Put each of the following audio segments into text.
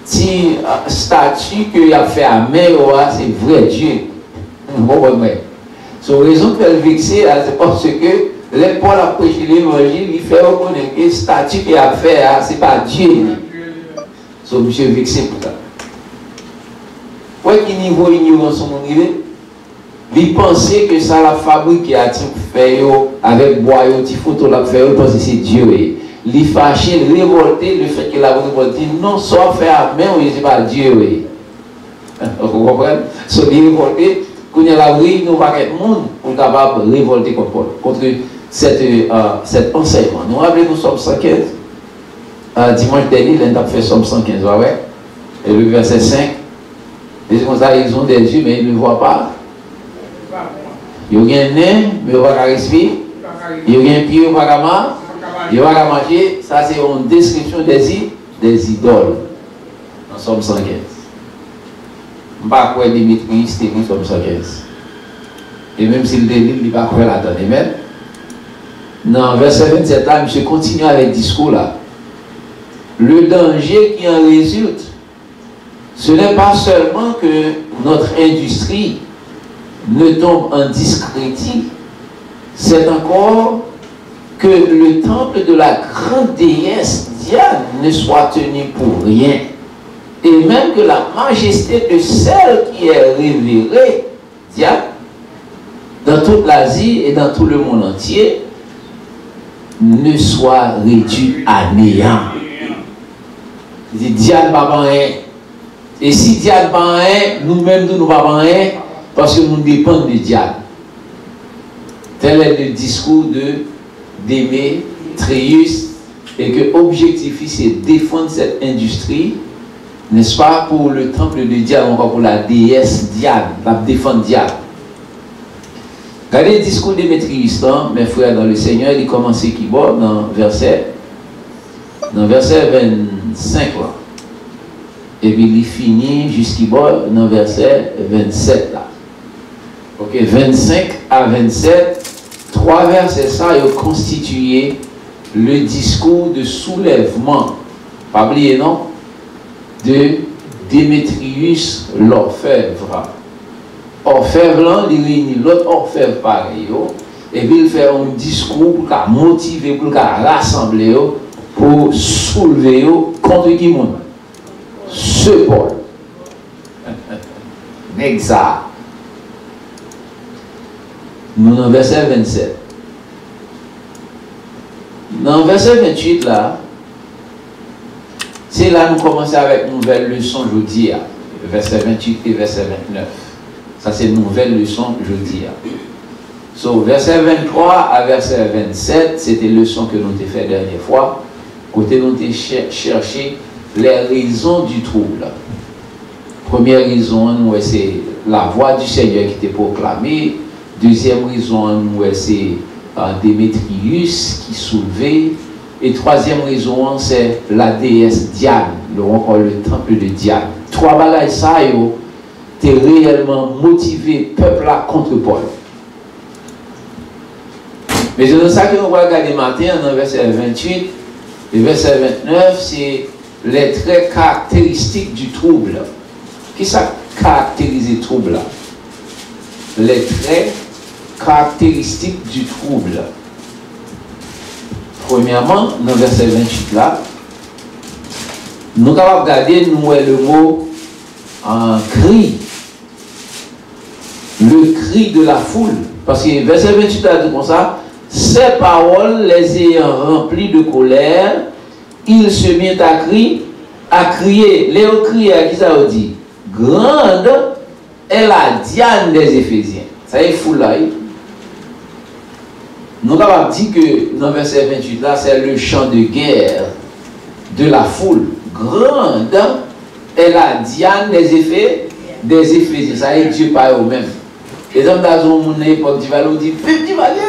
si statue que il a fait à main, c'est vrai Dieu. Son raison qu'elle vexée, c'est parce que les Paul a prêché l'évangile, il fait reconnaître que le statut qu'il a fait, c'est pas Dieu. Son monsieur vexé pour ça. Quel niveau ignorance sont arrivés? Il pensait que ça la fabrique a fait avec bois, petit photo la fait parce que c'est Dieu. Il fâché, révolté le fait qu'il a révolté. Non, soit fait à main, oui, c'est pas Dieu. Vous comprenez? So, il révolté, quand il a pris, nous pas être monde pour capable de révolter contre cet enseignement. Nous rappelons, nous sommes 115. Dimanche dernier, l'un a fait Somme 115, ouais. Et le verset 5. Les gens ils ont des yeux, mais ils ne voient pas. Ils ont un nez, mais ils ne vont pas respirer. Ils ont un pied, ils ne vont pas marcher. Ils ne vont pas marcher. Ça, c'est une description des idoles. Dans Somme 115. Je ne sais pas quoi Dimitri, c'était écrit Somme 115. Et même s'il le livre, il ne va pas quoi là-dedans. Amen. Dans verset 27, là, je continue avec le discours là. Le danger qui en résulte, ce n'est pas seulement que notre industrie ne tombe en discrédit, c'est encore que le temple de la grande déesse Diane ne soit tenu pour rien. Et même que la majesté de celle qui est révérée, Diane, dans toute l'Asie et dans tout le monde entier, ne soit réduite à néant. Diane pas rien. Et si Diane pas rien, nous-mêmes nous pas rien, parce que nous dépendons de Diane. Tel est le discours de Démétrius, et que l'objectif c'est défendre cette industrie, n'est-ce pas, pour le temple de Diane, encore pour la déesse Diane, la défendre Diane. Regardez le discours de Démétrius, mes frères dans le Seigneur, il commence qui bord dans verset 25 là. Et puis il finit jusqu'à dans verset 27 là. Ok, 25 à 27, 3 versets ça, ils ont constitué le discours de soulèvement, pas oublier non, de Démétrius l'orfèvre. Orfèvre là, il réunit l'autre orfèvre pareil, et puis il fait un discours pour motiver, pour rassembler, pour soulever contre qui monde? Ce Paul. Exact. Nous dans verset 27. Dans verset 28 là, c'est là nous commençons avec une nouvelle leçon jeudi, verset 28 et verset 29. Ça c'est une nouvelle leçon jeudi. So, verset 23 à verset 27, c'était la leçon que nous avons fait la dernière fois. Côté nous avons cherché les raisons du trouble. Première raison, c'est la voix du Seigneur qui était proclamée. Deuxième raison, c'est Démétrius qui soulevait. Et troisième raison, c'est la déesse Diane, encore le temple de Diane. Trois bagages ça, t'es réellement motivé peuple là contre Paul. Mais c'est dans ça que nous va regarder matin dans verset 28 et verset 29, c'est les traits caractéristiques du trouble. Qui ça caractérise le trouble là? Les traits caractéristiques du trouble. Premièrement, dans le verset 28 là, nous allons regarder nous le mot en cri. Le cri de la foule. Parce que verset 28 a dit comme ça, ces paroles les ayant remplies de colère, il se mit à crier. Léo crié à qui ça veut dire? Grande est la Diane des Éphésiens. Ça est fou là. Nous avons dit que dans le verset 28 là, c'est le chant de guerre de la foule. Grande est la Diane des Éphésiens. Ça est Dieu par eux-mêmes. Les hommes dans mon époque du Valais disent vive du Valais.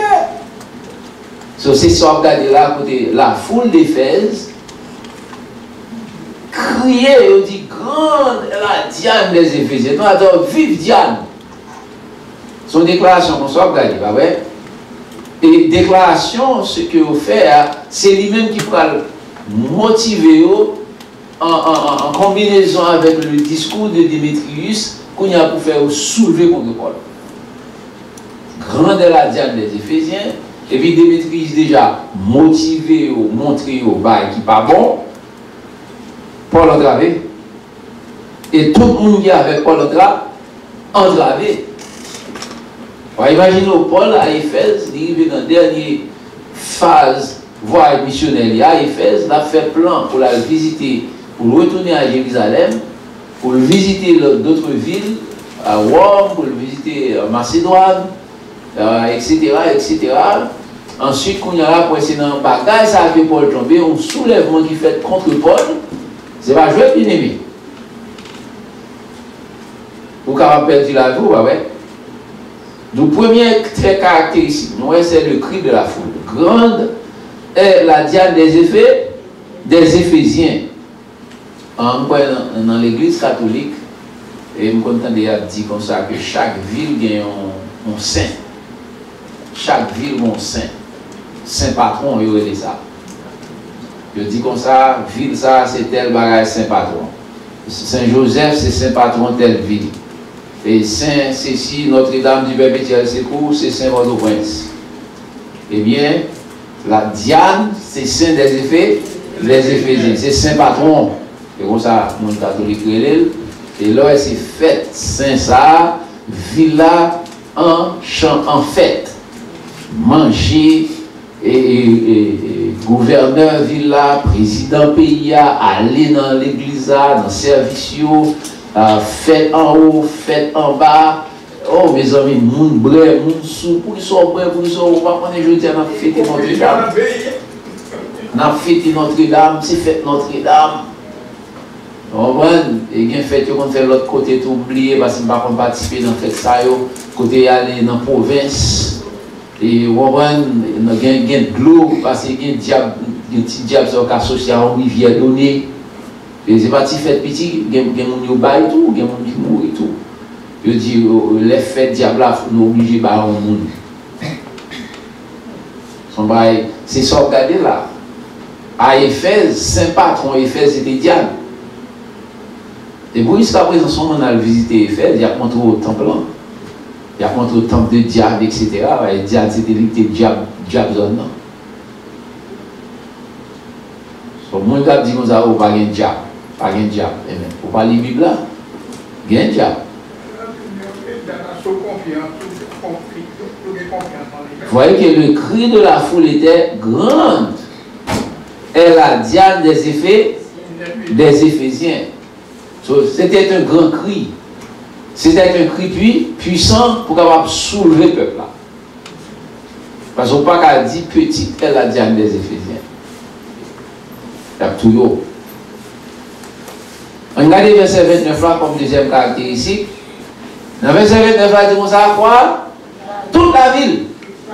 C'est ça, regardez là, côté la foule d'Éphèse. Crier, on dit grande est la Diane des Éphésiens. Nous attendons vive Diane. Son déclaration, on soit regardez, pas vrai? Et déclaration, ce que vous faites, c'est lui-même qui pourra motiver en combinaison avec le discours de Démétrius qu'on a pour faire soulever contre Paul. Grande est la Diane des Éphésiens, et puis Démétrius déjà motivé ou montré au bail qui n'est pas bon, Paul entravé. Et tout le monde qui est avec Paul entravé. Imaginez Paul à Éphèse, il arrive dans la dernière phase, voire missionnaire à Éphèse, il a fait plan pour la visiter, pour retourner à Jérusalem, pour visiter d'autres villes, à Rome, pour visiter Macédoine, etc., etc. Ensuite, quand il y a là, pour essayer dans le bagage, ça a fait Paul tomber, un soulèvement qui fait contre Paul, c'est pas jouer bien aimé. Vous avez perdu la vie, ouais. Donc, premier trait caractéristique, c'est le cri de la foule. Grande est la diane des Éphésiens. Dans l'église catholique, et je me content de dire comme ça que chaque ville a un saint. Chaque ville a un saint. Saint patron, il y a ça. Je dis comme ça, ville ça, c'est tel bagage saint patron. Saint-Joseph, c'est saint patron telle ville. Et Saint-Cécile, Notre-Dame du Perpétuel Secours, c'est Saint-Port-au-Prince. Eh bien, la Diane, c'est Saint des Éphésiens, c'est Saint Patron. Et comme ça, mon catholique relève. Et là, c'est fête. Saint ça, villa en fête. Manger, et gouverneur villa, président pays, aller dans l'église, dans le service. Faites en haut, faites en bas. Oh mes amis, moun brè, moun sou, pour qu'ils soient brè, pour qu'ils soient, on va prendre les jeudi, on a fêté Notre-Dame. On a fêté Notre-Dame, c'est fête Notre-Dame. On va et bien fait qu'on fait l'autre côté tout oublié parce qu'on ne va pas participer dans fête ça côté aller dans la province. Et on va gagner de l'eau parce qu'il y a un petit diable qui est associé à une rivière donnée. Et c'est pas si fait petit, il y a des gens qui baillent et tout, il y a des gens qui mourent et tout. Je dis, les fêtes diable, nous obligés par un monde. C'est ça, regardez là. À Éphèse, Saint Patron Éphèse, c'était Diane. Et pour jusqu'à présent, on a visité Éphèse, il y a montré au temple. Il y a montré au temple de diable, etc. Et Diane, c'était le diable zone. So, moi, je dis que ça, il n'y a pas de diable. Pas de diable. Pour parler de la Bible là, il y a un diable. Vous voyez que le cri de la foule était grande. Et la diane des Éphésiens. So, c'était un grand cri. C'était un cri puissant pour pouvoir soulever le peuple là. Parce qu'on ne peut pas dire petite est la diane des Éphésiens. Il y a tout haut. On regarde le verset 29 là comme deuxième caractéristique. Dans le verset 29 là, il dit ça à quoi? Toute la ville.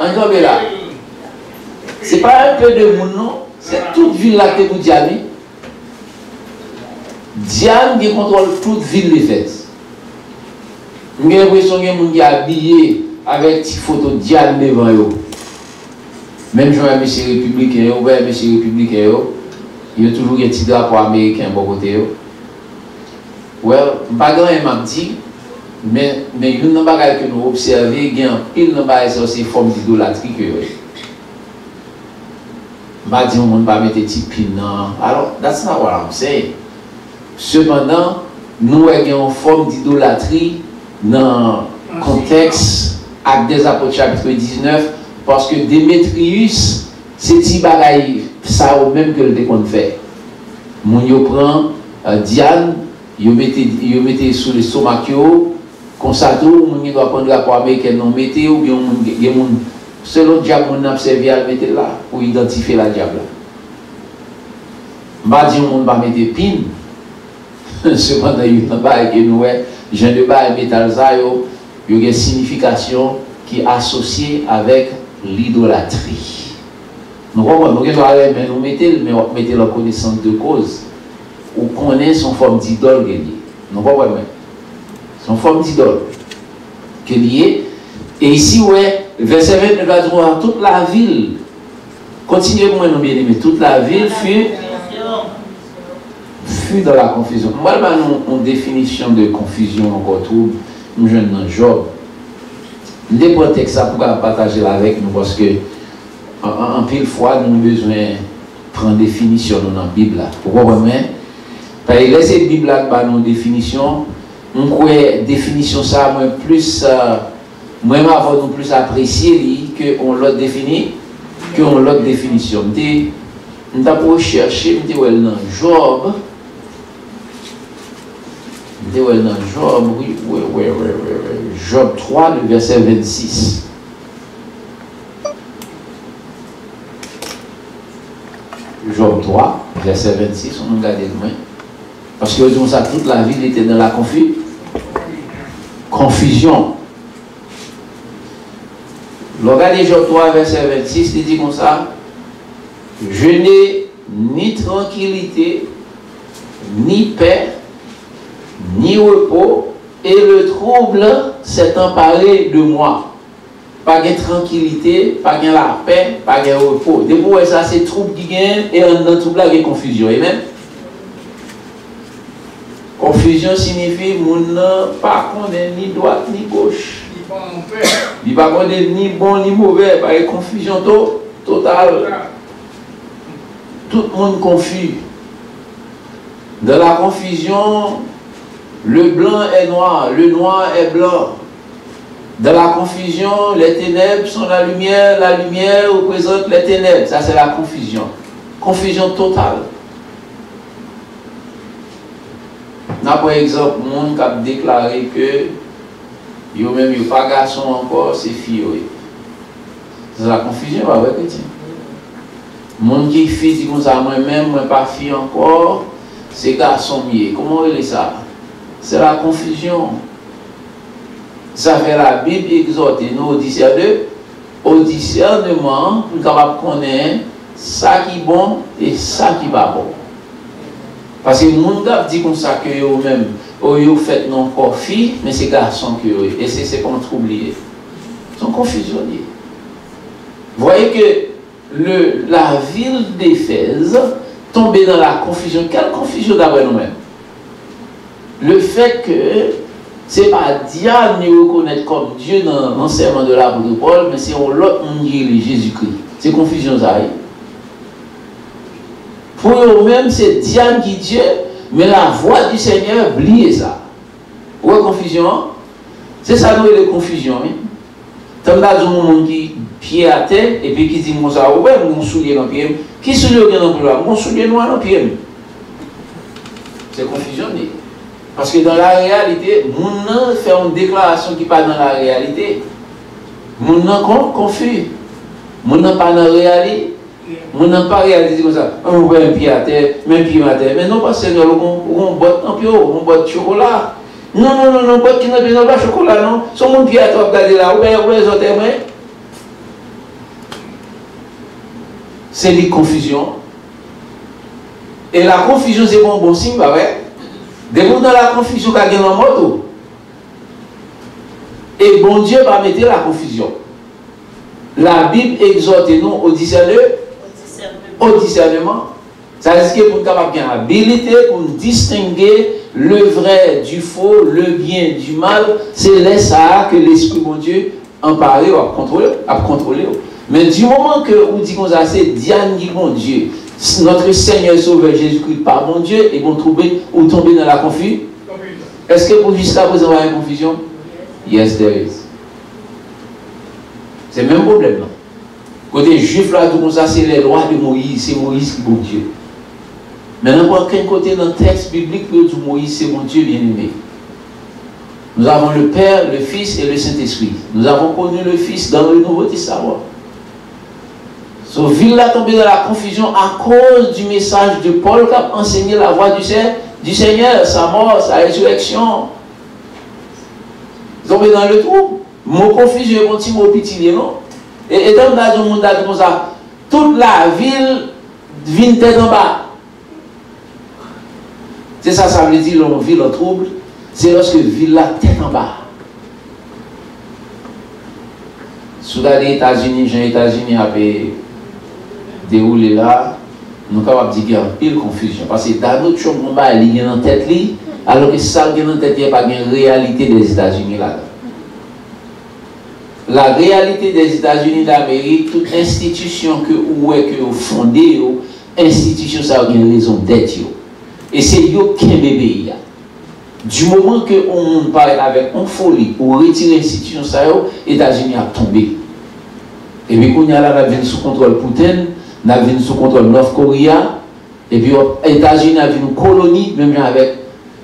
On tombe là. Ce n'est pas un peu de monde, non. C'est toute ville là que vous dites. Diane qui contrôle toute ville les fêtes. J'ai l'impression qu'il y a des gens qui sont habillés avec des photos de Diane devant eux. Même si je suis républicain, il y a toujours un petit drapeau américain à côté. Ouais, je ne sais pas si mais il y a une chose que nous observons, il y a pile de ces formes d'idolâtrie que je ne sais pas si on ne va pas mettre des petits pins. Alors, that's not what I'm saying. Cependant, nous avons une forme d'idolâtrie dans le contexte Actes des Apôtres chapitre 19 parce que Démétrius, c'est petit bagaille ça au même que le décompte fait. Mon prend Diane, il mettait sous les stomac, comme ça tout, on doit prendre la poids américaine, on mettait ou bien selon le diable, on a observé à le mettre là pour identifier la diable. Je ne vais pas dire qu'on va mettre pin. Cependant, il y a un bail que nous, j'ai de bail métal, il y a une signification qui est associée avec l'idolâtrie. Nous mettons la connaissance de cause. Ou connaît son forme d'idole que lié. Non pas vraiment. Son forme d'idole que lié. Et ici, ouais, verset 29 va dire toute la ville. Continuez pour moi, bien aimé. Toute la ville fut confus dans la confusion. Moi, je une définition de confusion encore trouble. Nous jeunes dans Job. Les prétextes, ça pourra partager avec nous parce que en pile fois, nous avons besoin de prendre définition dans la Bible. Pourquoi vraiment? Parce que laisser la Bible là, nos définitions, on croit définition ça, moi plus, moi avoir nous plus apprécié que on l'autre défini, que on l'autre définition. On t'a pour chercher, on dit ouais dans Job. On dit ouais dans Job, oui, Job 3, le verset 26. Job 3, verset 26, on regarde loin. Parce que disons ça, toute la ville était dans la confusion. Regardez Job 3, verset 26, il dit comme ça. Je n'ai ni tranquillité, ni paix, ni repos, et le trouble s'est emparé de moi. Pas de tranquillité, pas de la paix, pas de repos. Depuis ça, c'est trouble qui gagne, et dans trouble là, il y a confusion. Et même, confusion signifie que mon pas connaît ni droite ni gauche. Il pas connaît ni bon ni mauvais, pas de confusion totale. Tout le monde confus. Dans la confusion, le blanc est noir, le noir est blanc. Dans la confusion, les ténèbres sont la lumière représente les ténèbres. Ça, c'est la confusion. Confusion totale. Par exemple, le monde qui a déclaré que yo même yo pas garçon encore, c'est fille. C'est la confusion, pas vrai, chrétien. Le monde qui fait dit comme ça, moi-même, moi pas fille encore, c'est garçon mieux. Comment il est ça? C'est la confusion. Ça fait la Bible exhorter nous au discernement pour capable connaître ça qui est bon et ça qui n'est pas bon. Parce que le monde dit comme ça que eux-mêmes, ils fait non encore fille, mais c'est garçon que eux. Et c'est qu'on trouve lié. Ils sont confusionnés. Vous voyez que la ville d'Éphèse tombait dans la confusion. Quelle confusion d'après nous-mêmes? Le fait que ce n'est pas diable nous reconnaître comme Dieu dans l'enseignement de l'apôtre Paul, mais c'est l'autre monde qui est Jésus-Christ. C'est confusion ça. Pour eux-mêmes, c'est Diane qui est Dieu, mais la voix du Seigneur, oubliez ça. Où est confusion? C'est ça nous les confusions. Tant que un monde qui pied à terre et puis qui dit comme ça, ouais, mon soulier dans le pied. Qui soulier dans le pied? Mon soulier noir dans le pied. C'est confusionné. Parce que dans la réalité, mon fait une déclaration qui n'est pas dans la réalité. Mon confus. Mon pas dans la réalité. Mon n'a pas réalisé comme ça. On voit un pied à terre, même pied à terre. Mais non, pas Seigneur, on botte en pied, on botte chocolat. Non, botte qui n'a pas chocolat, non. Son mon pied à terre, regardez là, où est les autres mains? C'est des confusions. Et la confusion, c'est bon signe, pas vrai? Dès que dans la confusion, il y a un moto. Et bon Dieu va mettre la confusion. La Bible exhorte nous au discernement. Ça veut dire que pour nous avoir bien habilité, pour nous distinguer le vrai du faux, le bien du mal, c'est là ça que l'Esprit de Dieu emparé ou a contrôlé. Mais du moment que vous dites que c'est Diane qui bon Dieu, notre Seigneur Sauveur Jésus-Christ par mon Dieu, et vous tombez dans la confusion. Est-ce que pour jusqu'à présent vous avez une confusion? Yes, there is. C'est le même problème là. Côté juif là, tout comme ça, c'est les lois de Moïse, c'est Moïse qui est bon Dieu. Mais n'importe quel côté dans le texte biblique, le dit Moïse, c'est mon Dieu bien-aimé. Nous avons le Père, le Fils et le Saint-Esprit. Nous avons connu le Fils dans le Nouveau Testament. So, ville là tombé dans la confusion à cause du message de Paul qui a enseigné la voie du Seigneur, sa mort, sa résurrection. Tombé dans le trou. Mon confusion est mon petit mot petit, non? Et dans le monde comme ça, toute la ville vient tête en bas. C'est ça, ça veut dire une ville en trouble. C'est lorsque la ville la tête en bas. Sous les États-Unis, les États-Unis avaient déroulé là, nous sommes capables de dire qu'il y a une pile confusion. Parce que dans notre chambre, il y a une tête, alors que ça, il y a une tête, il n'y a pas de réalité des États-Unis là-dedans. La réalité des États-Unis d'Amérique, toute institution que vous fondez, institution, ça a une raison d'être. Et c'est eux qui est bébé. Du moment que on parle avec une folie pour retirer l'institution, les États-Unis a tombé. Et puis, quand on a vu sous contrôle Poutine, on a vu sous contrôle Nord-Korea, et puis les États-Unis ont vu une colonie, même avec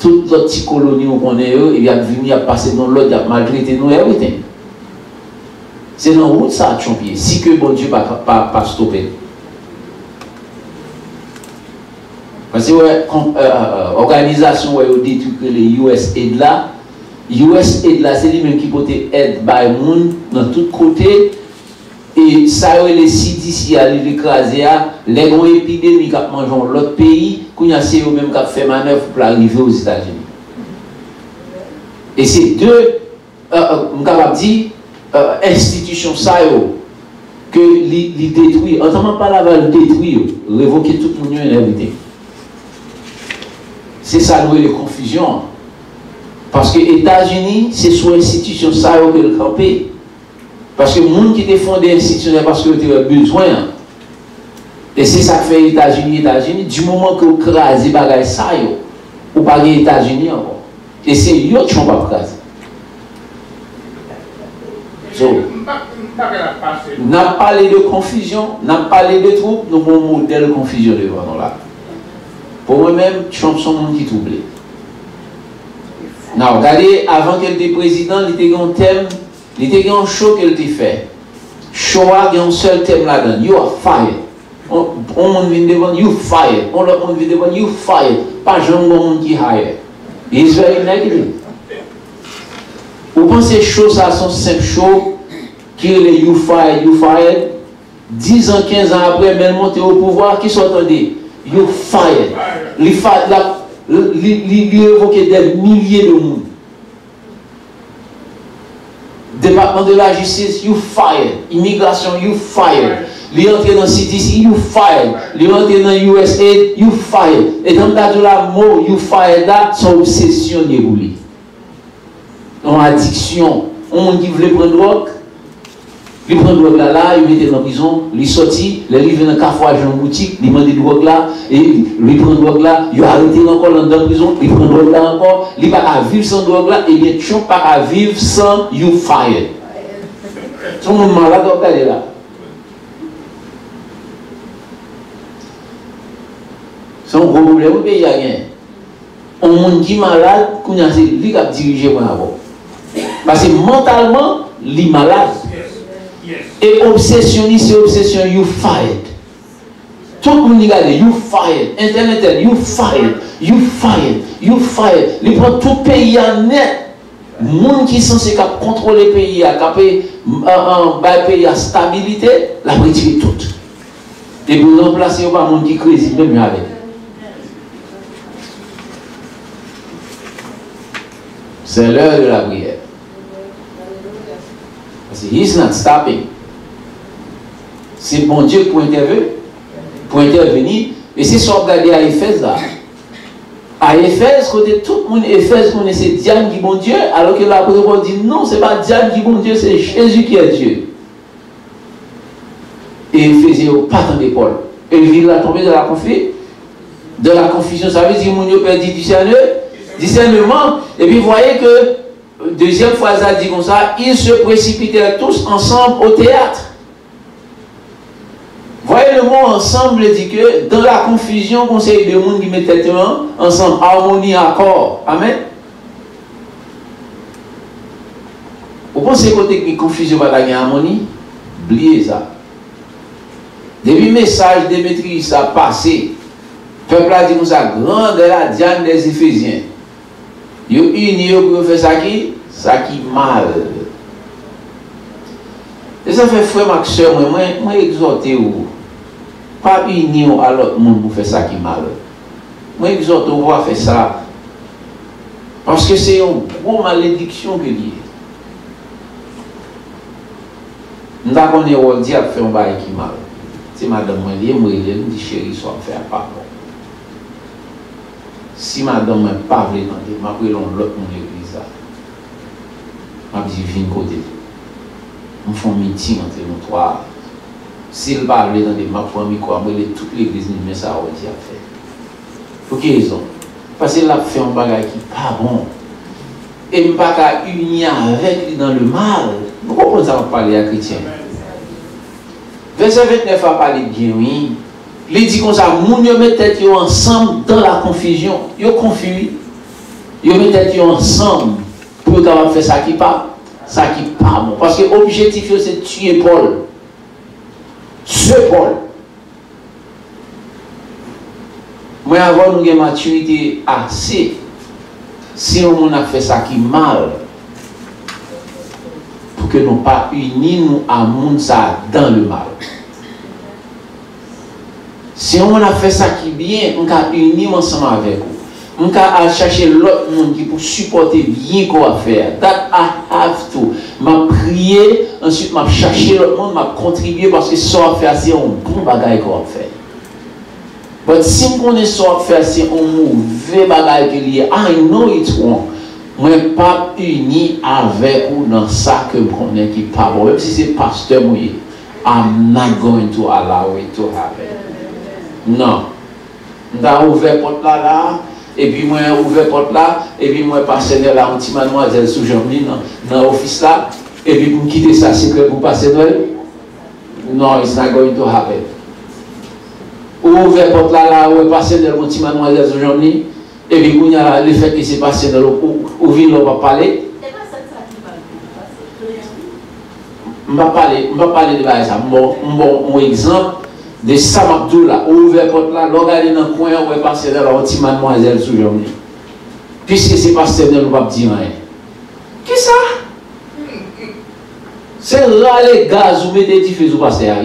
toutes les petites colonies où on est, et puis ils ont passé dans l'autre, ils ont maltraité nous, everything. C'est dans la route ça a champion, si que bon Dieu pas stoppé. Parce que l'organisation où on dit que les USAID là, c'est lui-même qui peut aider by monde dans tous côtés. Et ça, les CDC à l'écraser, les grands épidémies qui mangent dans l'autre pays, c'est eux-mêmes qui fait manœuvre pour arriver aux États-Unis. Et c'est deux, on capable de dire, institutions que les détruire, autrement pas la valeur détruire, révoquer tout le monde et inviter. C'est ça les confusions. Parce que les États-Unis, c'est sous institution que le campé. Parce que les gens qui défendent les institutions, parce qu'ils ont besoin. Et c'est ça que fait les États-Unis. Du moment que vous crasez les bagages, vous ne parlez pas les États-Unis encore. Et c'est eux qui ne sont pas crasés. On a parlé de confusion, on a parlé de troupes, nous avons un modèle de confusion devant nous là. Pour moi-même, Trump sont monde qui troublé. Non, regardez, avant qu'elle était président, il était un thème, il était un show qu'elle était fait. Show a un seul thème là-dedans. You are fired. On vient devant, you fired. On vient devant, you fired. Pas jamais un monde qui hire. It's very negative. Vous pensez que les choses sont simples choses qui est les you fired. 10 ans, 15 ans après, même monter au pouvoir, qui sont attendus? You fired. Il évoquait des milliers de monde. Département de la justice, you fired. Immigration, you fired. Il entre dans CDC, you fired. Il entre dans USAID, you fired. Et dans le cas de la mot, you fired, là, son obsession est roulée. En addiction, on dit voulait prendre drogue. Il prend drogue là, il mettait dans la prison, il sortit, il arrive dans le cafouage en boutique, il demande drogue là, et il prend drogue là, il a arrêté encore dans la prison, il prend drogue là encore, il va pas vivre sans drogue là, et bien tu ne peux pas vivre sans you fired. Tout le monde malade doit aller là. C'est un gros problème au pays, il y a rien. On monde qui est malade, c'est lui qui a dirigé pour avoir. Parce que mentalement, il est malade. Et obsessionniste, c'est obsession, you fired. Tout le monde regarde, you fired. Internet, you fired. You fired. You fired. Il prend tout le pays en net. Les gens qui sont censés contrôler le pays, qui pays à stabilité, la retire tout. Et pour remplacer, il n'y a pas de monde qui crée, même avec. C'est l'heure de la prière. Parce que he's not stopping. C'est bon Dieu pour intervenir. Et c'est ce qu'on regarde à Éphèse là. À Éphèse, côté tout le monde, Éphèse connaissait Diane qui est bon Dieu, alors que l'apôtre dit non, ce n'est pas Diane qui est bon Dieu, c'est Jésus qui est Dieu. Et Éphésiens pas tant d'épaule. Et il a tombé de la confusion. Ça veut dire que mon père dit discernement. Et puis vous voyez que deuxième phrase a dit comme ça, ils se précipitèrent tous ensemble au théâtre. Voyez le mot ensemble dit que dans la confusion, conseil de monde qui mettent ensemble, harmonie, accord. Amen. Vous pensez que confusion va la harmonie? Oubliez ça. Depuis le message de maîtrise a passé, le peuple a dit comme ça, grande est la Diane des Éphésiens. Ils ont unis pour faire ça qui mal. Et ça fait frère ma soeur, moi exhorter ou pas unir à l'autre monde pour faire ça qui mal. Moi exhorter ou voir faire ça. Parce que c'est une grosse malédiction que lié. Nous avons dit à faire un bail qui mal. c'est madame moi lié, moi il me dit chérie, soit faire pas bon. Si madame m'a pas voulu demander, m'a pris l'autre mon église là. M'a dit viens côté. On fait un meeting entre nous trois. S'il pas voulu demander, m'a pris un micro, moi toute l'église mais ça a dit à faire. Pour quelle raison? Parce qu'il a fait un bagage qui n'est pas bon. Et il ne pas qu'à unir avec lui dans le mal. Vous comprenez ça, on parle à chrétien. Verset 29 a parlé bien, oui. Il dit comme ça, moun yo met tête ensemble dans la confusion. Yo confus. Yo met tête ensemble pour capable faire ça qui pas bon. Parce que l'objectif c'est tuer Paul. Ce Paul. Moi avant nous avons maturité assez. Si on a fait ça qui mal, pour que nous pas unis nous à monde ça dans le mal. Si on a fait ça qui bien, on a uni ensemble avec vous. On a chercher l'autre monde qui pour supporter bien quoi faire. That I have to. M'a prier, ensuite m'a chercher l'autre monde, m'a contribuer parce que ça faire c'est un bon bagage qu'on va faire. Mais si on connaît ça faire c'est un mauvais bagage que lié, I know it's wrong. Moi pas uni avec vous dans ça que je connais qui pas bon. Même si c'est pasteur moi, I'm not going to allow it to happen. Non. On a ouvert porte là, et puis moi ouvert porte là, et puis moi passer là, un petit mademoiselle sous Jean-Louis dans l'office là, et puis pour quitter ça, c'est que vous passez Noël. Non, it's not going to happen. Ouvert porte là, ou passer dans un petit mademoiselle sous Jean-Louis, et puis il y a le fait que c'est passé dans l'eau, ou vient là, on va parler. On va parler de ça. Mon exemple. De Samabdou là, ouvert porte là, regardez dans le coin, on va passer dans la petite mademoiselle sous journée. Puisque c'est pasteur, on ne va pas dire rien. Qui ça? C'est là les gaz, vous mettez des feux au pasteur.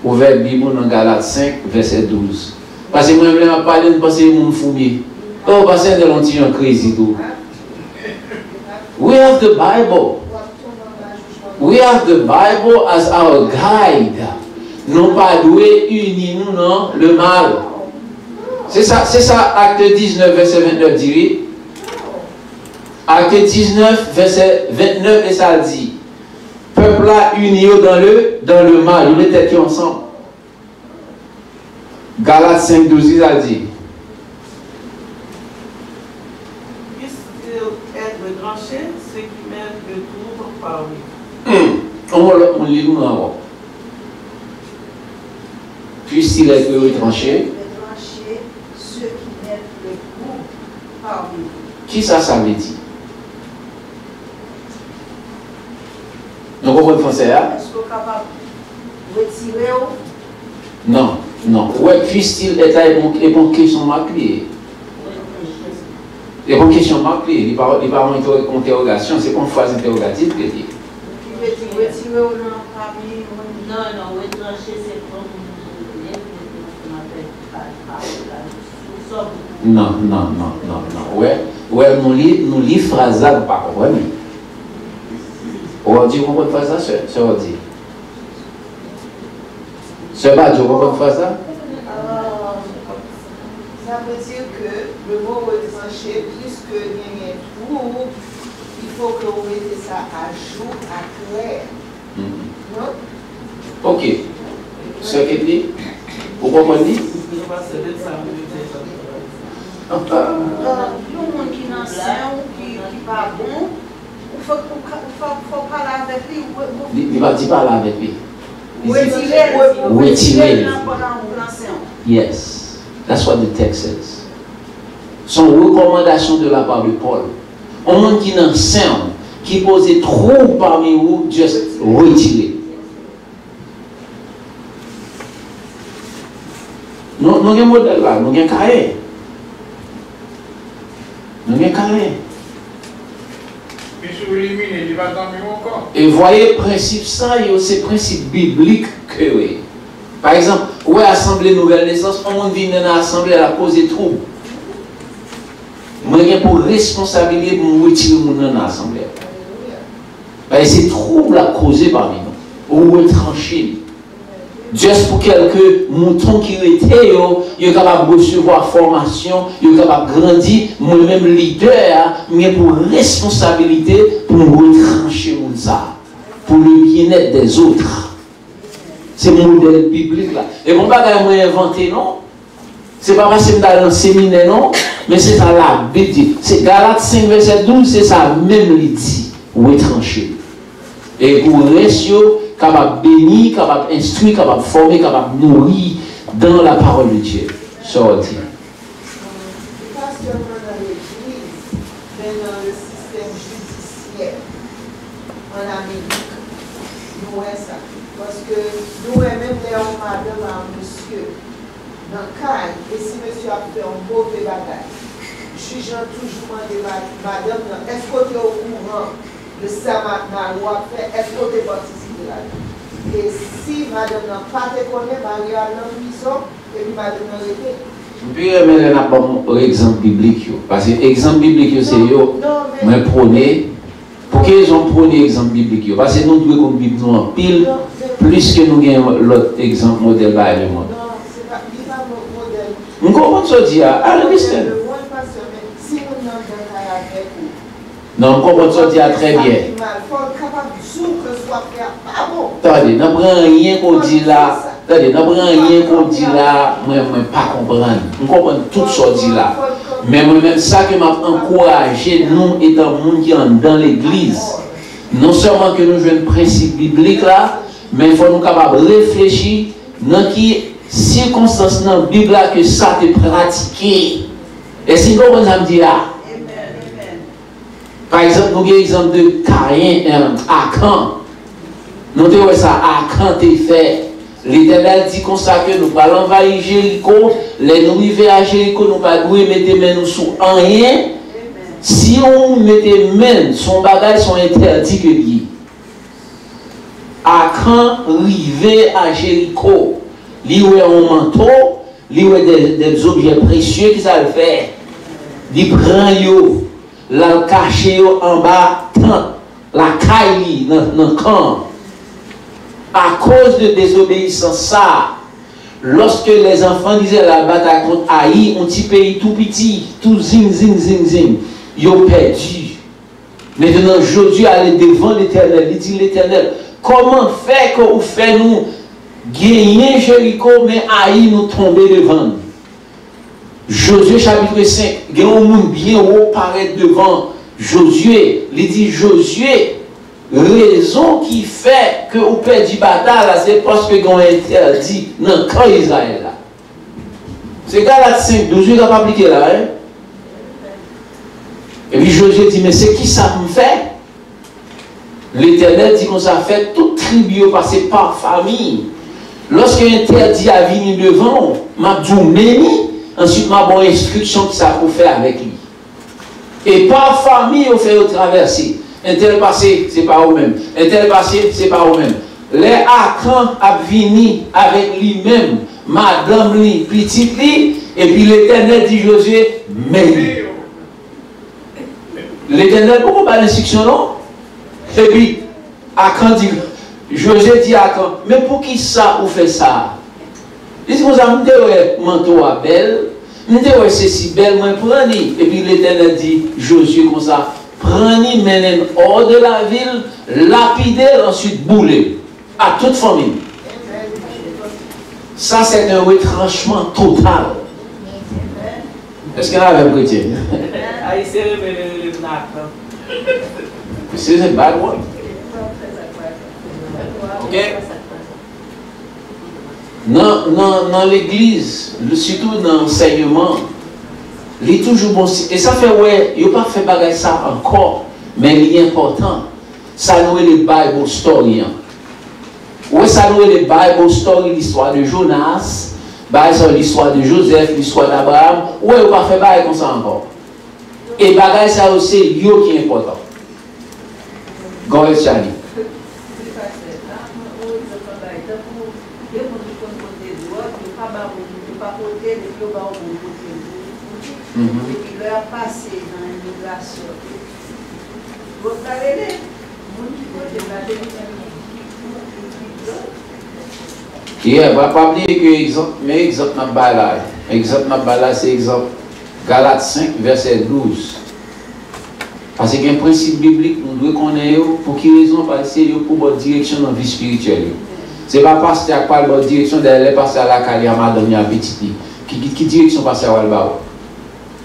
Ouvert Bible dans Galates 5, verset 12. Parce que moi, je vais parler de passer mon foumier. Oh, pasteur de l'anti en crise tout. We have the Bible. We have the Bible as our guide. Non pas doué, unis nous dans le mal. C'est ça, acte 19, verset 29 dit. Acte 19, verset 29, et ça dit. Peuple là unis dans le mal. Ils étaient ensemble. Galates 5, 12, il a dit. Puisse-t-il être retranché, ce qui mène le trouble parmi. On lit nous avant. Puisse-t-il être retranché, ceux qui mettent le groupe parmi vous. Qui ça veut dire? Nous comprenons le français là? Est-ce qu'on est capable de retirer? Non. Ouais, puisse-t-il être là? Et pour question marquée. Et pour question marquée, il n'y a pas une interrogation, c'est pas une phrase interrogative que dit. Retirer ou non parmi vous? Non, retrancher c'est comme Non. Ouais, nous lit phrase là, pas quoi, mais. On dit qu'on peut faire ça, c'est on dit. C'est pas dire qu'on peut faire ça? Ça veut dire que le mot retrancher, puisque il y a un trou, il faut que vous mettez ça à jour, à clair. Non? Ok. Ce qu'il dit? Pourquoi on dit? Le monde qui n'en sait ou qui n'est pas bon, il faut parler avec lui. Il va dire parler avec lui. Retirer. Yes. That's what the text says. Son recommandation de la part de Paul. Un monde qui n'en sait, qui pose trop parmi vous, juste retirer. Nous avons un modèle là, nous avons un carré. Et voyez, principe ça, c'est principe biblique que oui. Par exemple, ouais, assemblée nouvelle naissance, on vient dans l'assemblée à la poser trouble. Moi, j'ai pour responsabilité pour retirer mon dans l'assemblée. C'est trouble à causer parmi nous. Ou retrancher. Juste pour quelques moutons qui étaient, ils sont capables de recevoir formation, ils sont capables de grandir. Moi-même, leader, mais pour responsabilité, pour retrancher ça, pour le bien-être des autres. C'est mon modèle biblique là. Et mon bagage, moi, inventé, non? C'est pas parce que je suis dans le séminaire, non? Mais c'est ça la Bible dit. C'est Galates 5, verset 12, c'est ça même lui dit. Retrancher. Et pour rester capable de bénir, capable d'instruire, capable de former, capable de nourrir dans la parole de Dieu. Sorti. Pas seulement dans l'église, mais dans le système judiciaire en Amérique. Nous voyons ça. Parce que nous, même les hommes, madame, à monsieur, dans le cas, et si monsieur a fait un mauvais bagage, jugeant toujours des madame, est-ce que tu es au courant de ça, ma loi fait, est-ce que tu es participé là-dedans? Et si madame n'a pas te connaît, Marie a l'ambition, et puis madame n'a été. Puis, mais on a pas exemple biblique. Parce que l'exemple biblique, c'est yo, mais prenez. Pour qu'ils ont prenez l'exemple biblique? Parce que nous devons comme Bible nous en pile, plus que nous avons l'autre exemple modèle là et le monde. Non, c'est pas mon modèle. Nous comprenons ce dire. Allez, si on a avec vous. Non, on comprend ce dire très bien. Attendez, n'a pas rien qu'on dit là. Attendez, n'a pas rien qu'on dit là. Moi, pas comprendre. On comprend tout ce qu'on dit là. Mais moi-même, ça que m'a encouragé, nous étant monde qui sont dans l'église, non seulement que nous jouons un principe biblique là, mais il faut nous capables de réfléchir dans qui circonstances dans la Bible là que ça te pratiqué. Et si vous me dit là, par exemple, nous avons l'exemple de Caïn, Akan. Nous avons ça, Akan t'es fait. L'Éternel dit comme ça que nous allons envahir Jéricho. Les nous arrivons à Jéricho, nous ne pouvons pas mettre mains sous rien. Si on met mains, son bagage sont interdits que lui. Akan arrivé à Jéricho. Il y a un manteau, il y a des objets précieux qui savent faire. Il prend yo. La caché en bas, la caille dans le camp. À cause de désobéissance, ça, lorsque les enfants disaient la bataille contre Haï, un petit pays tout petit, tout zing, zing, zing, zing, ils ont perdu. Maintenant, Josué allait devant l'Éternel, il dit l'Éternel, comment faire que vous faites nous gagner Jéricho, mais Haï nous tomber devant? Josué chapitre 5, il y a un monde bien haut paraît devant Josué. Il dit Josué, raison qui fait que vous perdez du bataille, c'est parce que vous avez interdit dans le camp d'Israël. C'est Galates 5, 12, il n'a pas appliqué là. Hein? Et puis Josué dit, mais c'est qui ça me fait? L'Éternel dit qu'on ça fait toute tribu passer par famille. Lorsque interdit à venir devant, m'a dit méni. Ensuite, ma bonne instruction qui ça pour faire avec lui. Et par famille, on fait traverser. Un tel passé, c'est pas eux-mêmes. Un tel passé, c'est pas eux-mêmes. Les Akan a venu avec lui-même, madame lui, petite lui, et puis l'Éternel dit Josué, mais l'Éternel, pourquoi pas l'instruction, non? Et puis, Akan dit, Josué dit à Akan, mais pour qui ça ou fait ça? Il dit, vous avez un manteau à belle, vous avez c'est si belle, moi prenez. Et puis l'Éternel dit, Josué comme ça, prenez, menez hors de la ville, lapidez, ensuite boulez. À toute famille. Ça, c'est un retranchement total. Est-ce qu'il y en a un chrétien? C'est un bad one. Ok? Dans l'église, surtout dans l'enseignement, il est toujours bon. Et ça fait, ouais, il n'y a pas fait bagage ça encore, mais il est important. Ça nous est le Bible story. Ouais, ça nous est le Bible story, l'histoire de Jonas, l'histoire de Joseph, l'histoire d'Abraham. Ouais, il n'y a pas fait bagage comme ça encore. Et bagage ça aussi, yo qui est important. Goël Charlie. Et puis leur passé dans l'immigration. Vous allez les Yeah, on va pas oublier que exemple, mais exemple n'a pas là. Exemple n'a pas là, c'est exemple Galates 5, verset 12. Parce qu'il y a un principe biblique, nous devons connaître pour qui raison, parce que c'est pour votre direction dans la vie spirituelle. Ce n'est pas parce qu'il y a pas de direction d'aller passer à la carrière, madame, à petite qui direction passer à Walbao.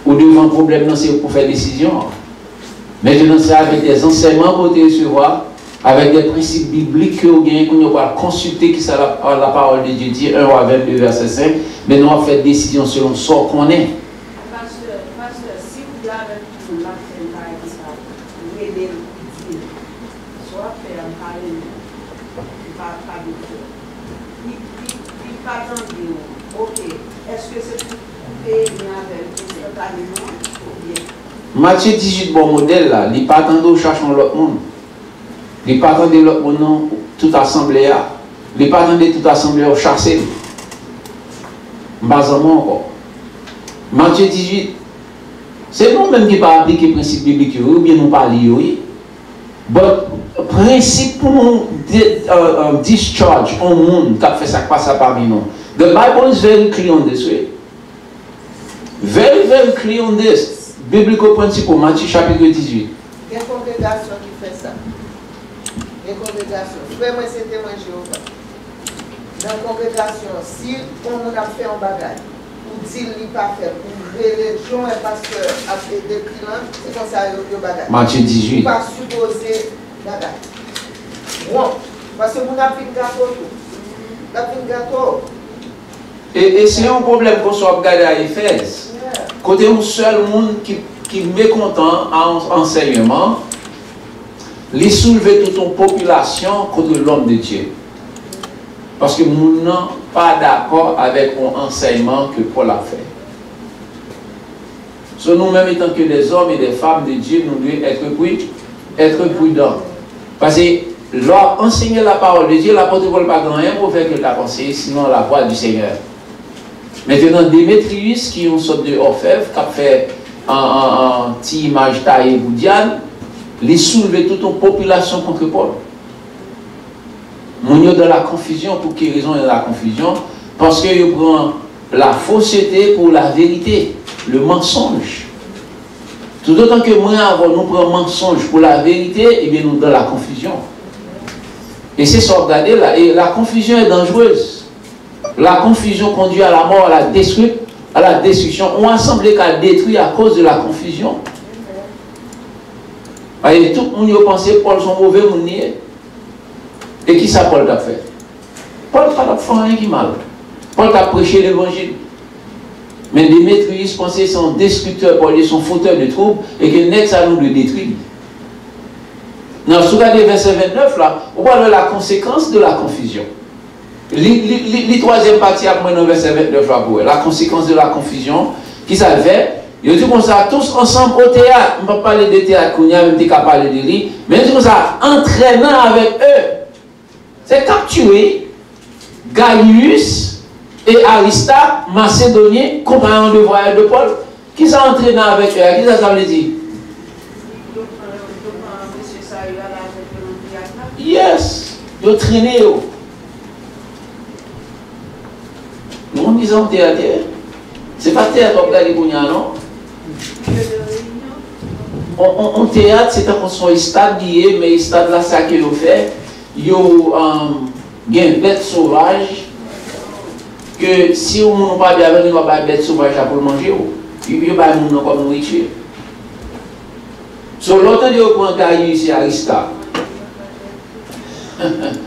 Ou devant un problème, c'est pour faire décision. Maintenant, c'est avec des enseignements pour te recevoir, avec des principes bibliques que vous gagnez, qu'on va consulter qui ça la parole de Dieu dit, 1 à 22, verset 5. Maintenant, on fait des décisions selon ce qu'on est. Pasteur, si vous avez tout la fait là, vous aidez le soit faire un carré, pas du tout. Il pas attendu. Ok, est-ce que c'est pour payer avec le carré ou bien? Matthieu 18, bon modèle là, il n'est pas attendu au cherchant l'autre monde. Il n'est pas attendu l'autre monde, non, toute assemblée là. Il n'est pas attendu toute assemblée au chasser. Basamment encore. Matthieu 18, c'est nous-mêmes qui pas appliquer le principe biblique, ou bien nous pas lire, oui. Le principe pour nous discharge au monde qui a fait ça passe parmi nous. The Bible is very clear on this way. Very, very clear on this. Biblical principle, Matthieu chapitre 18. Il y a une congrégation qui fait ça. Il y a une congrégation. Moi, c'était moi, Jéhovah. Dans la congrégation, si on a fait un bagage, ou dit qu'il n'est pas fait, ou les gens, un pasteur a fait des clients, c'est comme ça qu'il y a un bagage. Matthieu 18. Il ne faut pas supposer bagage. Bon, parce que vous n'avez pas de gâteau. Vous n'avez pas de gâteau. Et c'est un problème qu'on soit regardé à Éphèse. Côté un seul monde qui est mécontent en enseignement, les soulever toute une population contre l'homme de Dieu. Parce que nous n'sommes pas d'accord avec l'enseignement que Paul a fait. So, nous-mêmes, étant que des hommes et des femmes de Dieu, nous devons être prudents. Parce que lors enseigner la parole de Dieu, l'apôtre Paul n'a pas rien pour faire que la pensée, sinon la voix du Seigneur. Maintenant, Démétrius, qui est une sorte de orfèvre, qui a fait un petit image taillée boudiane, les soulever toute une population contre Paul. Nous sommes dans la confusion. Pour quelle raison il y a la confusion? Parce qu'il prend la fausseté pour la vérité, le mensonge. Tout autant que moi, avant, nous prenons mensonge pour la vérité, et bien nous dans la confusion. Et c'est ça, regardez là, et la confusion est dangereuse. La confusion conduit à la mort, à la destruction. On a semblé qu'elle détruit à cause de la confusion. Et tout le monde pense que Paul sont mauvais, et qui ça Paul a fait? Paul n'a pas fait rien qui mal. Paul a prêché l'évangile. Mais Démétrius pensait son destructeur, Paul est son fauteur de troubles, et que next à nous le détruire. Dans ce cas, verset 29, là, on voit la conséquence de la confusion. Les troisième partie après dans verset 29 là pour la conséquence de la confusion qui ça fait. Ils disent comme ça tous ensemble au théâtre. On ne peut pas parler de théâtre qu'on a même dit qu'à parler de lui, mais ils disent comme ça entraînant avec eux. C'est capturer Gaius et Aristarque, Macédonien, compagnons de voyage de Paul. Qui ça entraînant avec eux? Qui ça veut dire? Yes, ils traîné. Nous on disons théâtre, c'est pas théâtre qu'on regarde pour non. En théâtre, c'est un son stade lié, mais stade là, ça que vous fait, il y a une bête sauvage que si on n'a pas bien avec nous, on va pas bête sauvage pour manger, il y a pas nous comme nourriture. Sur l'autre de prendre Gaius et Aristarque.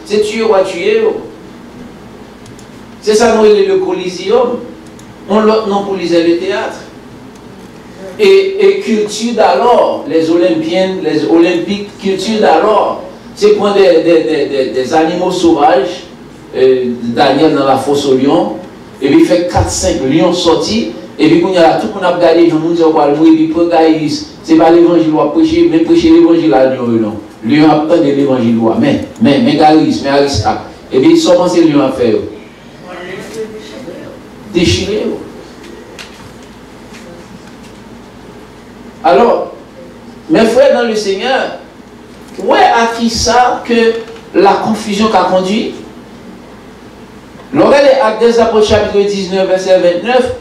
C'est tuer ou tuer. C'est ça nous le Coliseum. On l'autre non pour liser le théâtre. Et culture d'alors, les Olympiennes, les Olympiques, culture d'alors, c'est prendre des animaux sauvages, Daniel dans la fosse au lion, et puis il fait 4-5 lions sortis, et puis quand il y a tout le monde a regardé, je me dis, et puis pour Gaius, c'est pas l'évangile ou prêcher, mais prêcher l'évangile à Lyon, non. Lyon a pas de l'évangile, mais Gaius, mais Aristarque. Et puis ils sont pensés Lyon à faire. Déchiré. Alors, mes frères dans le Seigneur, ouais, à qui ça que la confusion qu'a conduit? Regardez Actes des Apôtres chapitre 19, verset 29.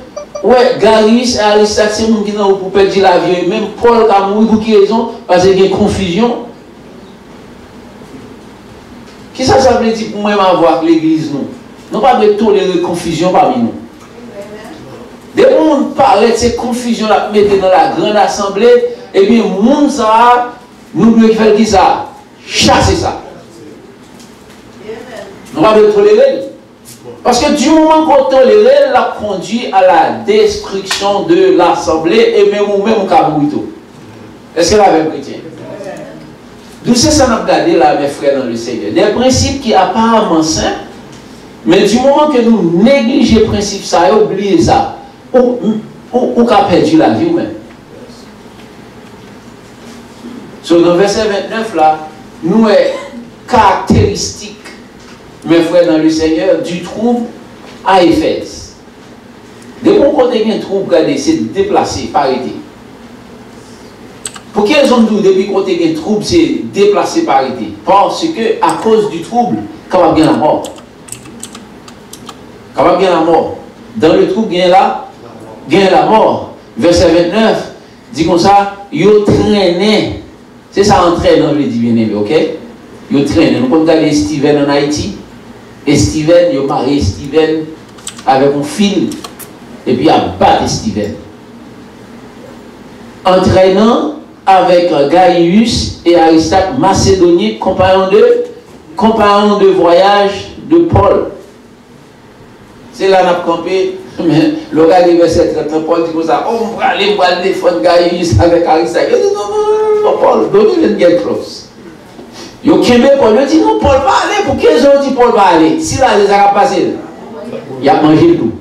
Ouais, Gaius et Aristarque, c'est monde qui n'ont pas perdu la vie. Même Paul a mouru pour qui raison? Parce qu'il y a une confusion. Qui ça veut dire pour moi avoir avec l'église nous? Nous pas de tolérer confusion parmi nous. Des gens parlent de ces confusions là, mettez dans la grande assemblée, et bien, les gens ça, nous devons faire qui ça? Chasser ça. Nous pas de tolérer. Parce que du moment qu'on tolère, la conduit à la destruction de l'assemblée et même au cabouito. Est-ce que la même chrétien? D'où c'est ça qu'on a regardé là, mes frères dans le Seigneur. Des principes qui apparemment simples, mais du moment que nous négligeons les principes, ça, et oubliez ça, ou qu'a perdu la vie ou même. Sur le verset 29 là, nous est caractéristique, mes frères dans le Seigneur, du trouble à Éphèse. De bon côté, il y a un trouble, regardez, c'est déplacé, pas arrêté. Pour quelles raisons depuis qu'on a un trouble, c'est déplacé par arrêté? Parce que, à cause du trouble, capable bien la mort. Capable bien la mort. Dans le trouble, gagne la mort. Verset 29, dit comme ça, yo traîné. C'est ça entraînant, je dis bien aimé, ok? Yo traîné. Nous pouvons regarder Steven en Haïti. Et Steven, yo marié Steven avec un fil. Et puis, il a battu Steven. Entraînant avec Gaius et Aristarque, macédonien, compagnon de voyage de Paul. C'est là qu'on a campé, mais le gars du verset 30, Paul dit comme ça, on va aller défendre Gaius avec Aristarque. Il dit non, Paul, don't even get close. Il a Paul, il dit non, Paul va aller, pour quels gens dit Paul va aller? Si là, les a passé, il a mangé tout.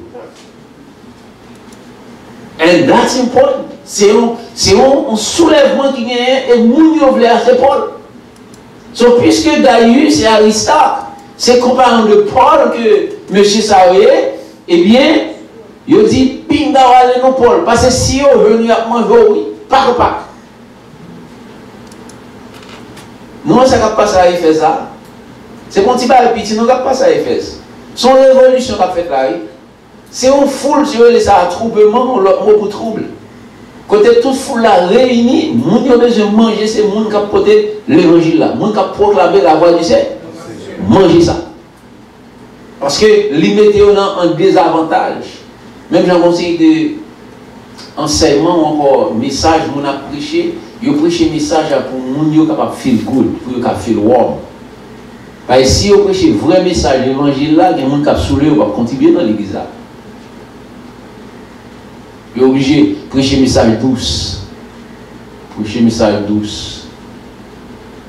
And that's important. C'est un soulèvement qui vient et nous voulons acheter Paul. So, puisque Gaius et Aristarque, c'est compagnons de Paul que M. Saouye, eh bien, il dit, pinga aller non Paul. Parce que si on veut venir manger, oui, pas. Nous, ça ne va pas à Éphèse. C'est mon petit petit, nous ne va pas à Éphèse. Son révolution qu'a fait là, c'est une foule, si vous voulez, ça a troublement, l'autre mot pour trouble. Côté toute foule là réunie, les gens ont besoin de manger, c'est les gens qui ont porté l'évangile là, les gens qui ont proclamé la voix du ciel. Manger ça. Parce que les météos ont un désavantage. Même j'ai un conseil d'enseignement ou encore message, on a prêché, ils prêchent un message pour les gens qui ont feel good, pour les gens qui feel warm. Parce que si vous prêchez un vrai message de l'évangile là, les gens qui ont saoulé, on va contribuer dans l'église là. Il est obligé de prêcher un message douce. Prêcher un message douce.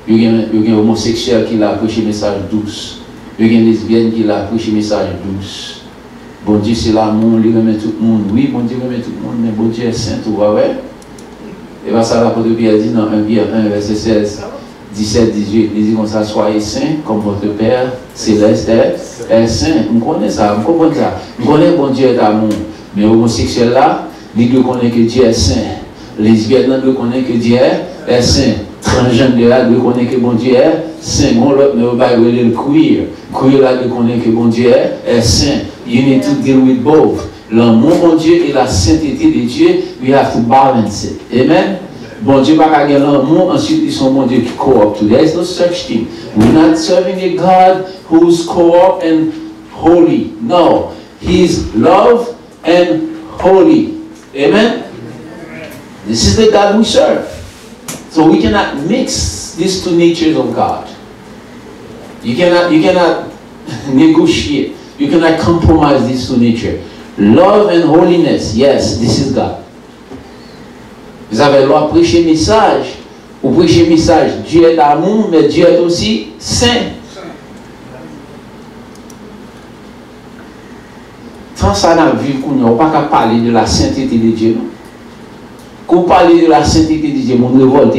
Il y a un homosexuel qui l'a prêché un message douce. Il y a une lesbienne qui l'a prêché un message douce. Bon Dieu, c'est l'amour, il remet tout le monde. Oui, bon Dieu remet tout le monde, mais bon Dieu est saint, tu vois, ouais. Et bien ça, l'apôtre Pierre dit dans 1 Pierre 1, verset 16, 17, 18, il dit comme ça, soyez saints comme votre Père céleste est saint. On connaît ça, on comprend ça. On connaît bon Dieu est amour. Mais homosexuel là, il connaît que Dieu est saint. Lesbienne doit connaître que Dieu est saint. Transgender doit connaître que bon Dieu est saint. Bon l'autre ne va pas le queer. Queer là doit connaître que bon Dieu est saint. You need to deal with both. L'amour de Dieu et la sainteté de Dieu, we have to balance it. Amen. Bon Dieu pas gagner l'amour, ensuite ils sont bon Dieu qui co-op. There is no such thing. We're not serving a God who's co-op and holy. No, He's love and holy. Amen. This is the God we serve. So we cannot mix these two natures of God. You cannot negotiate. You cannot compromise these two natures. Love and holiness. Yes, this is God. Vous avez le droit de prêcher le message. Vous prêchez le message. Dieu est amour, mais Dieu est aussi saint. Tant ça dans la vie, on ne va pas parler de la sainteté de Dieu. Quand vous parlez de la sainteté de Dieu, on révolte.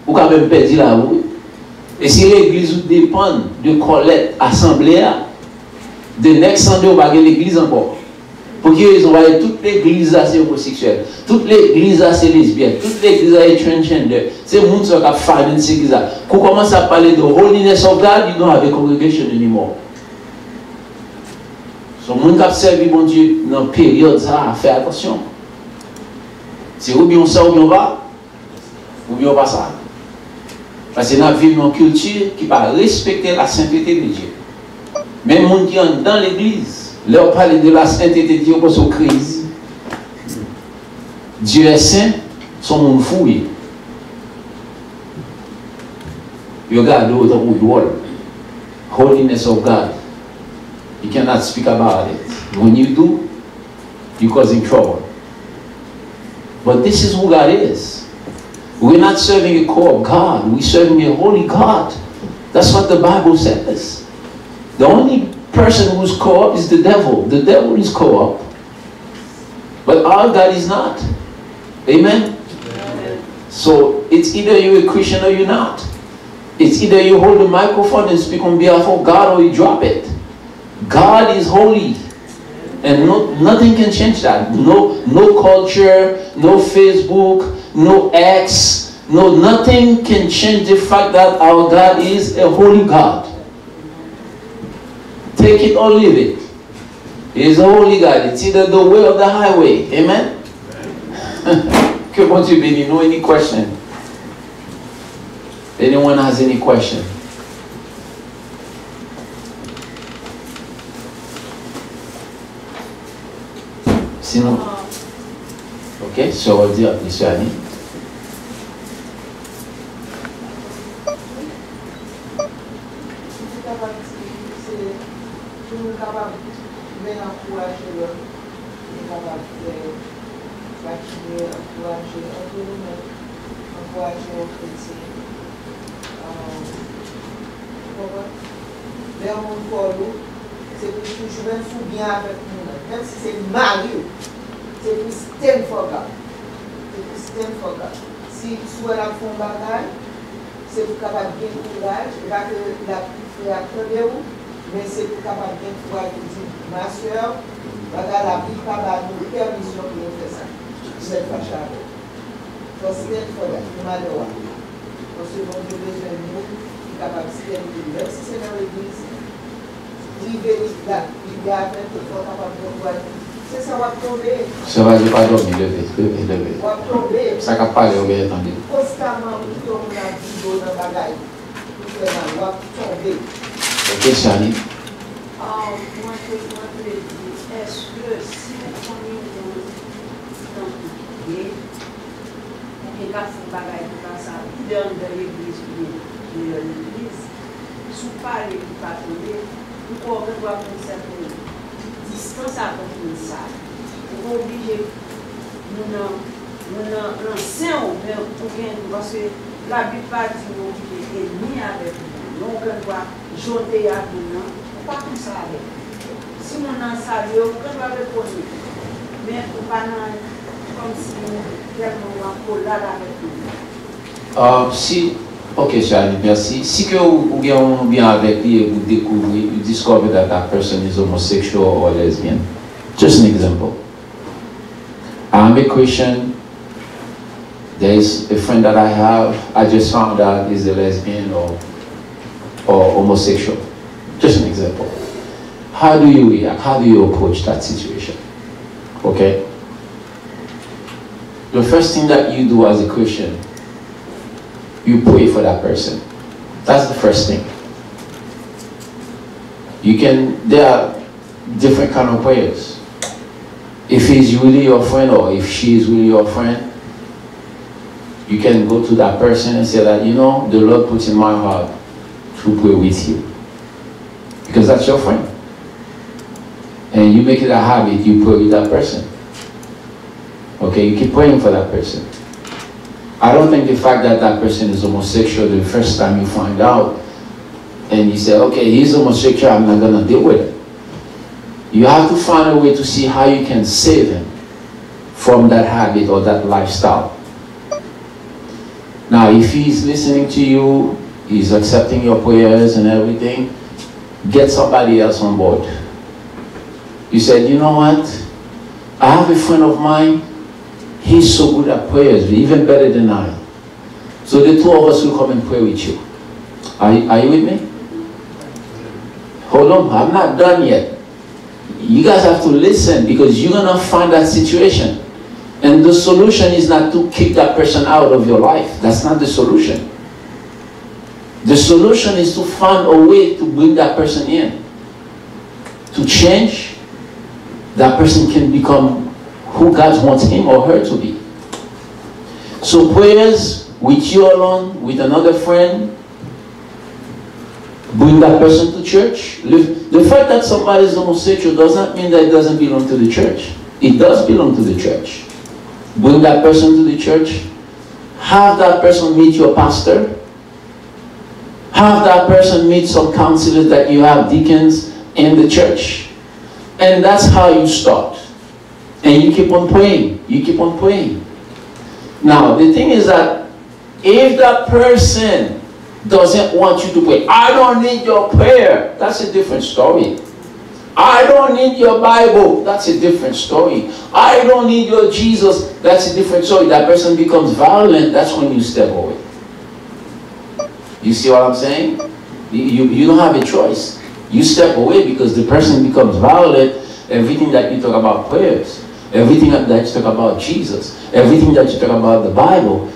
Vous quand même perdu la route. Et si l'église dépend de Colette, assemblée, de next Sunday, on va gagner l'église encore. Pour qu'ils ont toute l'église assez homosexuelle, toute l'église assez lesbienne, toute l'église assez transgender. C'est le monde qui a fait cette église. Quand on commence à parler de holiness of God, you don't have a congregation anymore. So, moun kap servi bon Dieu dans la période ça, fais attention. C'est ou bien ça ou bien pas, ou bien pas ça. Parce que nous vivons une culture qui va respecter la sainteté de Dieu. Même les gens qui sont dans l'église, leur parler de la sainteté de Dieu pour son crise. Dieu est saint, son monde fouillé. You got to know the word. Holiness of God. You cannot speak about it. When you do, you're causing trouble. But this is who God is. We're not serving a co-op God. We're serving a holy God. That's what the Bible says. The only person who's co-op is the devil. The devil is co-op. But our God is not. Amen? Amen? So it's either you're a Christian or you're not. It's either you hold the microphone and speak on behalf of God or you drop it. God is holy. And nothing can change that. No culture, no Facebook, no X, nothing can change the fact that our God is a holy God. Take it or leave it. He is a holy God. It's either the way or the highway. Amen? Que bon Dieu bénisse. No any question? Anyone has any question? Sinon, ok, je redis à M. Annie. C'est pour toujours même fou bien avec nous, même si c'est Mario, c'est pour stand for God. C'est pour stand for God. Si soit la fond bagaille, c'est pour capable bien courage, pas que la fait après vous, mais c'est pour capable bien courage de dire, ma soeur, bagaille la vie pas nous permission de faire ça. C'est pas cher. Donc stand for God, nous malheureux. Parce que bon Dieu besoin de nous, qui est capable de stand for God. Si c'est dans l'église, ça va, je ne vais pas dormir, levez. Ça va parler, on va attendre. Ok, Chani. Moi, je veux dire, est-ce que si on est dans le bagaille pour ça, dans l'église, sous parler du patronné, nous pouvons avoir une certaine distance avec ça. Nous sommes obligés nous lancer parce que la Bible pas dit nous est ni avec nous. Donc on doit jeter à nous. Pas comme ça avec. Si on en savait, on doit répondre. Mais on pas comme si nous tellement en colère avec nous. Si ok, Charlie, merci. Si que vous êtes bien avec lui et vous découvrez, you discover that that person is homosexual or lesbian. Just an example. I'm a Christian. There is a friend that I have. I just found out is a lesbian or homosexual. Just an example. How do you react? How do you approach that situation? Okay? The first thing that you do as a Christian, you pray for that person. That's the first thing. There are different kind of prayers. If he's really your friend or if she is really your friend, you can go to that person and say that, you know, the Lord puts in my heart to pray with you. Because that's your friend. And you make it a habit, you pray with that person. Okay, you keep praying for that person. I don't think the fact that that person is homosexual the first time you find out and you say, okay, he's homosexual, I'm not going to deal with it. You have to find a way to see how you can save him from that habit or that lifestyle. Now, if he's listening to you, he's accepting your prayers and everything, get somebody else on board. You said, you know what? I have a friend of mine. He's so good at prayers, even better than I. So the two of us will come and pray with you. Are you with me? Hold on, I'm not done yet. You guys have to listen because you're going to find that situation. And the solution is not to kick that person out of your life. That's not the solution. The solution is to find a way to bring that person in. To change, that person can become who God wants him or her to be. So prayers with you alone, with another friend, bring that person to church. The fact that somebody is homosexual does not mean that it doesn't belong to the church. It does belong to the church. Bring that person to the church. Have that person meet your pastor. Have that person meet some counselors that you have, deacons in the church. And that's how you start. And you keep on praying. You keep on praying. Now, the thing is that if that person doesn't want you to pray, I don't need your prayer, that's a different story. I don't need your Bible, that's a different story. I don't need your Jesus, that's a different story. That person becomes violent, that's when you step away. You see what I'm saying? You don't have a choice. You step away because the person becomes violent. Everything that you talk about prayers, everything that you talk about Jesus, everything that you talk about the Bible,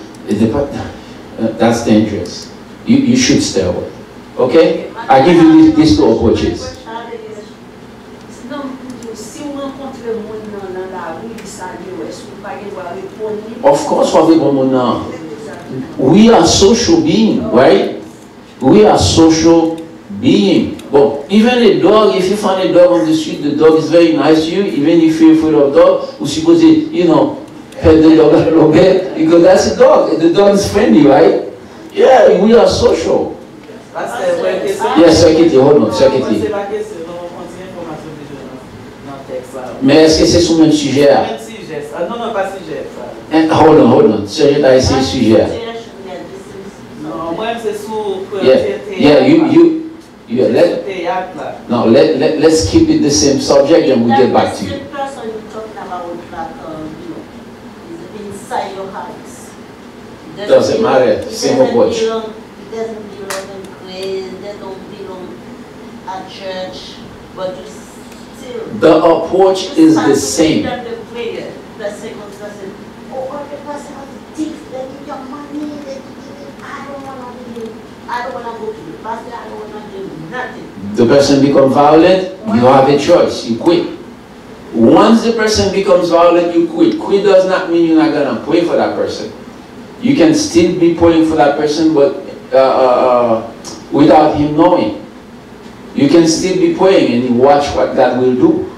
that's dangerous. You should stay away. Okay? I give you these two approaches. Of course, we are social beings, right? We are social beings. But even a dog, if you find a dog on the street, the dog is very nice to you, even if you're afraid of dog, you're supposed to, you know, pet the dog a little bit, because that's a dog. The dog is friendly, right? Yeah, we are social. Yes, secretly, hold on, secretly. Mais est-ce que c'est sur le même sujet? Non, non, pas sujet. Hold on. Sérieux, t'as essayé le sujet? Non, moi, c'est sur... Let's keep it the same subject and we'll get back to you. The person you're talking about, is inside your house. Doesn't matter. Same approach. It doesn't belong in praise. They don't belong at church. But you still. The approach is the same. The second person, the person has thief, they give your money, they give it. I don't want to go to the pastor, I don't want to do nothing. The person becomes violent, you have a choice, you quit. Once the person becomes violent, you quit. Quit does not mean you're not going to pray for that person. You can still be praying for that person, but without him knowing. You can still be praying and you watch what God will do.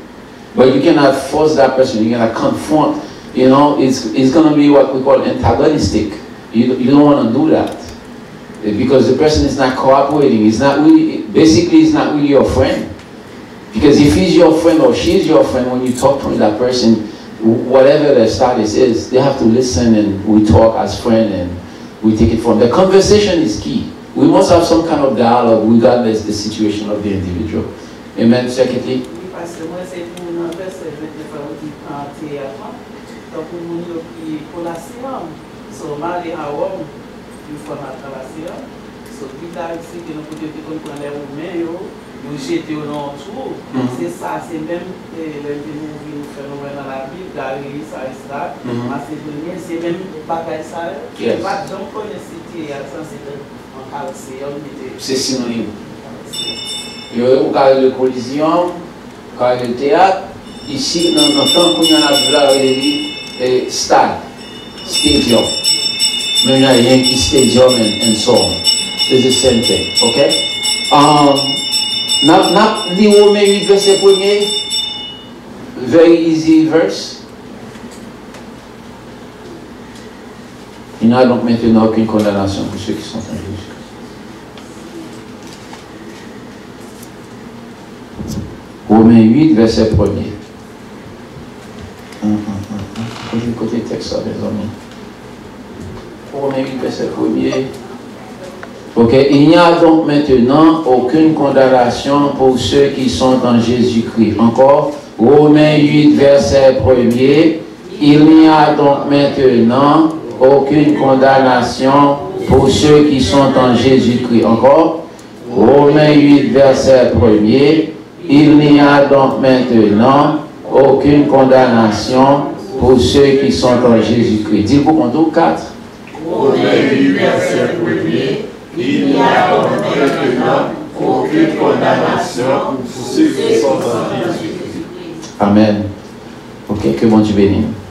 But you cannot force that person, you cannot confront. You know, it's going to be what we call antagonistic. You don't want to do that. Because the person is not cooperating. He's not really, basically he's not really your friend. Because if he's your friend or she's your friend, when you talk to that person, whatever their status is, they have to listen and we talk as friends and we take it from there. Conversation is key. We must have some kind of dialogue regardless the situation of the individual. Amen. Secondly. Parce que moi, c'est pour une personne qui prend théâtre, donc pour nous qui pour la séance, so mari à homme, une fois dans la séance, so puis là ici que nous pouvons prendre les roumains, nous jeter au nom tout, c'est ça, c'est même nous faire dans la Bible, Gary, ça, c'est même bagaille ça, qui va donc connaître cité à sens en calcéum, c'est synonyme. Il y a eu cas de collision. Quand le théâtre, ici, dans le temps qu'on a vu stade, stadium. Mais il y a rien qui stadium and so on. It's the same thing, okay? Now, the Romains 8, verset 1er, very easy verse. Il n'y a donc maintenant aucune condamnation pour ceux qui sont en Jésus. Romains 8, verset 1er. Côté texte, les amis. Romains 8, verset 1er. Ok, il n'y a donc maintenant aucune condamnation pour ceux qui sont en Jésus-Christ. Encore, Romains 8, verset 1er. Il n'y a donc maintenant aucune condamnation pour ceux qui sont en Jésus-Christ. Encore, Romains 8, verset 1er. Il n'y a donc maintenant aucune condamnation pour ceux qui sont en Jésus-Christ. Dis-vous compte 4. Au du verset 1er, il n'y a donc maintenant aucune condamnation pour ceux qui sont en Jésus-Christ. Amen. Ok, que bon Dieu bénisse.